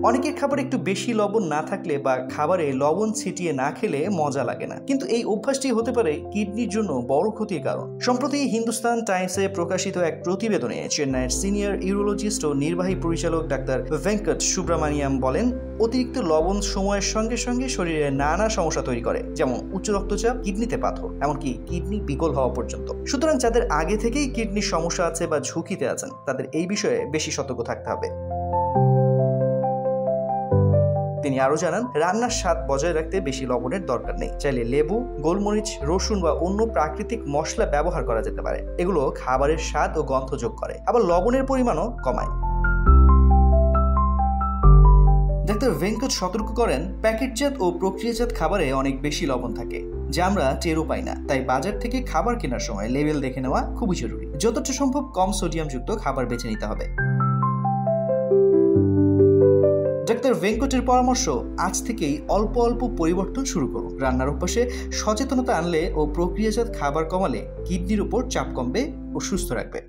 অনেকের খাবারে একটু বেশি লবণ না থাকলে বা খাবারে লবণ ছিটিয়ে না খেলে মজা লাগে না, কিন্তু এই অভ্যাসটি হতে পারে কিডনির জন্য বড় ক্ষতির কারণ। সম্প্রতি হিন্দুস্তান টাইমসে প্রকাশিত এক প্রতিবেদনে চেন্নাইয়ের সিনিয়র ইউরোলজিস্ট ও নির্বাহী পরিচালক ডাক্তার ভেঙ্কট সুব্রামানিয়াম বলেন, অতিরিক্ত লবণ সময়ের সঙ্গে সঙ্গে শরীরে নানা সমস্যা তৈরি করে, যেমন উচ্চ রক্তচাপ, কিডনিতে পাথর, এমনকি কিডনি বিকল হওয়া পর্যন্ত। সুতরাং যাদের আগে থেকেই কিডনির সমস্যা আছে বা ঝুঁকিতে আছেন তাদের এই বিষয়ে বেশি সতর্ক থাকতে হবে। তিনি আরো জানান, রান্নার স্বাদ বজায় রাখতে বেশি লবণের দরকার নেই। চাইলে লেবু, গোলমরিচ, রসুন বা অন্য প্রাকৃতিক মশলা ব্যবহার করা যেতে পারে। এগুলো খাবারের স্বাদ ও গন্ধ যোগ করে, আবার লবণের পরিমাণও কমায়। ডাক্তার ভেঙ্কট সতর্ক করেন, প্যাকেটজাত ও প্রক্রিয়াজাত খাবারে অনেক বেশি লবণ থাকে, যা আমরা টেরও পাই না। তাই বাজার থেকে খাবার কেনার সময় লেবেল দেখে নেওয়া খুবই জরুরি। যতটা সম্ভব কম সোডিয়ামযুক্ত খাবার বেছে নিতে হবে। ডাক্তার ভেঙ্কটের পরামর্শ, আজ থেকেই অল্প অল্প পরিবর্তন শুরু করুন। রান্নার অভ্যাসে সচেতনতা আনলে ও প্রক্রিয়াজাত খাবার কমালে কিডনির উপর চাপ কমবে ও সুস্থ রাখবে।